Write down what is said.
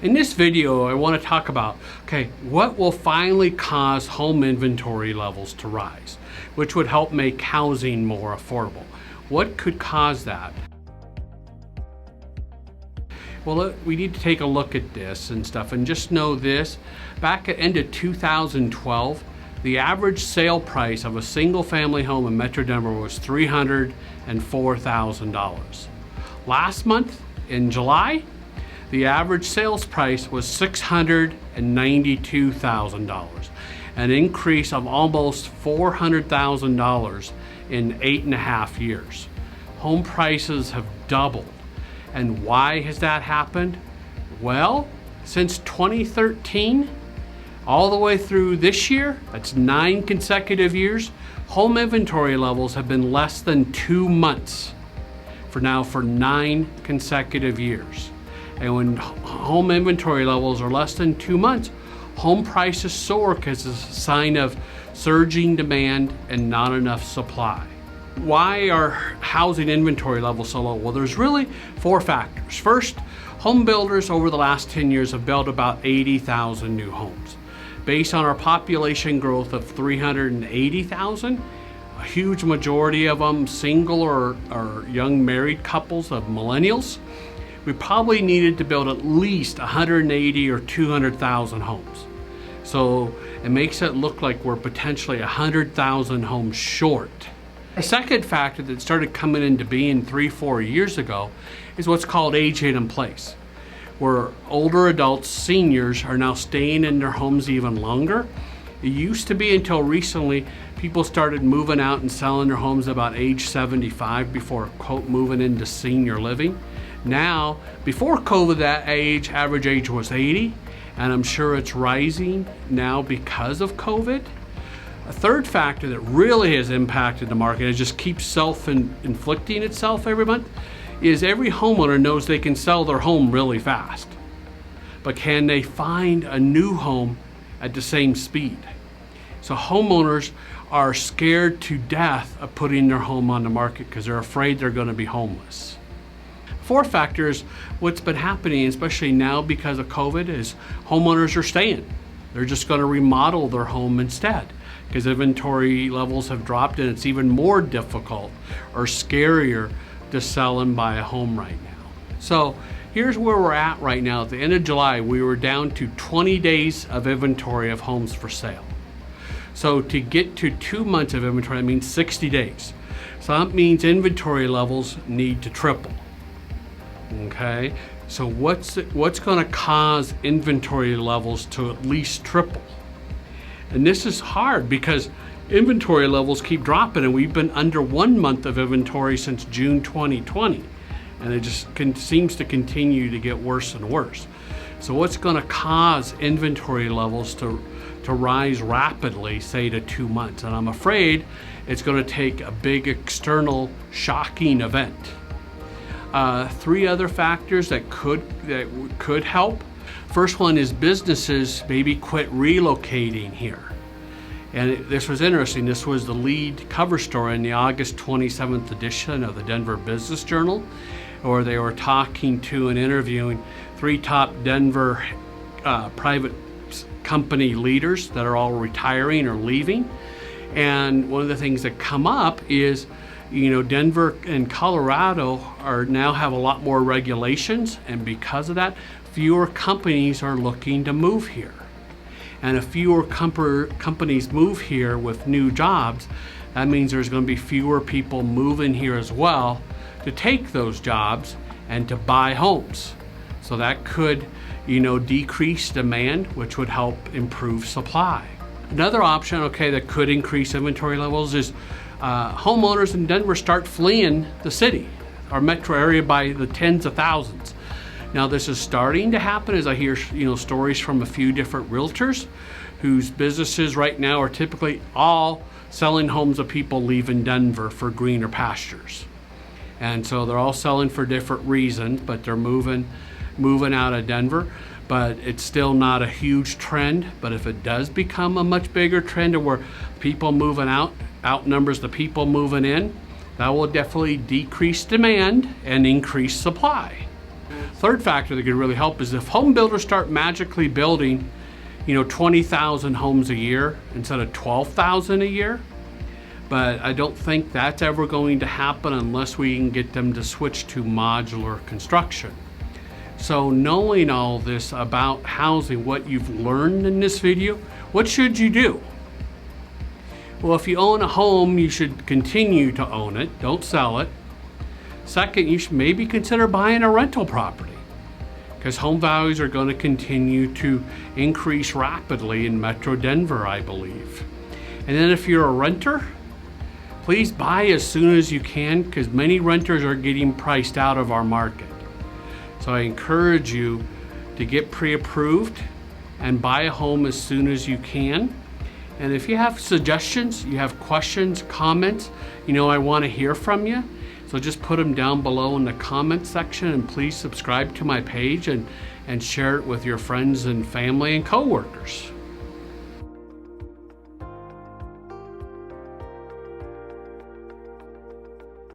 In this video, I want to talk about, what will finally cause home inventory levels to rise, which would help make housing more affordable. What could cause that? Well, we need to take a look at this and stuff, and just know this. Back at end of 2012, the average sale price of a single family home in Metro Denver was $304,000. Last month, in July, the average sales price was $692,000, an increase of almost $400,000 in 8.5 years. Home prices have doubled. And why has that happened? Well, since 2013, all the way through this year, that's 9 consecutive years, home inventory levels have been less than 2 months for 9 consecutive years. And when home inventory levels are less than 2 months, home prices soar because it's a sign of surging demand and not enough supply. Why are housing inventory levels so low? Well, there's really 4 factors. First, home builders over the last 10 years have built about 80,000 new homes. Based on our population growth of 380,000, a huge majority of them single or young married couples of millennials, we probably needed to build at least 180 or 200,000 homes. So it makes it look like we're potentially 100,000 homes short. A second factor that started coming into being 3-4 years ago is what's called aging in place, where older adults, seniors, are now staying in their homes even longer. It used to be until recently people started moving out and selling their homes about age 75 before, quote, moving into senior living. Now, before COVID, that average age was 80, and I'm sure it's rising now because of COVID. A third factor that really has impacted the market, and it just keeps self-inflicting itself every month, is every homeowner knows they can sell their home really fast. But can they find a new home at the same speed? So homeowners are scared to death of putting their home on the market because they're afraid they're going to be homeless. Fourth factor is what's been happening, especially now because of COVID, is homeowners are staying. They're just going to remodel their home instead because inventory levels have dropped and it's even more difficult or scarier to sell and buy a home right now. So here's where we're at right now. At the end of July, we were down to 20 days of inventory of homes for sale. So to get to 2 months of inventory, that means 60 days. So that means inventory levels need to triple. Okay, so what's going to cause inventory levels to at least triple? And this is hard because inventory levels keep dropping, and we've been under 1 month of inventory since June 2020, and it just seems to continue to get worse and worse. So what's going to cause inventory levels to rise rapidly, say to 2 months? And I'm afraid it's going to take a big external shocking event. 3 other factors that could help. First one is businesses maybe quit relocating here. And this was interesting. This was the lead cover story in the August 27th edition of the Denver Business Journal, where they were talking to and interviewing 3 top Denver private company leaders that are all retiring or leaving. And one of the things that come up is, Denver and Colorado now have a lot more regulations, and because of that, fewer companies are looking to move here. And if fewer companies move here with new jobs, that means there's going to be fewer people moving here as well to take those jobs and to buy homes. So that could, decrease demand, which would help improve supply. Another option, that could increase inventory levels is homeowners in Denver start fleeing the city, our metro area, by the tens of thousands. Now this is starting to happen as I hear stories from a few different realtors whose businesses right now are typically all selling homes of people leaving Denver for greener pastures. And so they're all selling for different reasons, but they're moving out of Denver. But it's still not a huge trend. But if it does become a much bigger trend where people moving out outnumbers the people moving in, that will definitely decrease demand and increase supply. Third factor that could really help is if home builders start magically building, 20,000 homes a year instead of 12,000 a year. But I don't think that's ever going to happen unless we can get them to switch to modular construction. So knowing all this about housing, what you've learned in this video, what should you do? Well, if you own a home, you should continue to own it. Don't sell it. Second, you should maybe consider buying a rental property because home values are going to continue to increase rapidly in Metro Denver, I believe. And then if you're a renter, please buy as soon as you can because many renters are getting priced out of our market. So I encourage you to get pre-approved and buy a home as soon as you can. And if you have suggestions, you have questions, comments, I want to hear from you. So just put them down below in the comment section, and please subscribe to my page and share it with your friends and family and coworkers.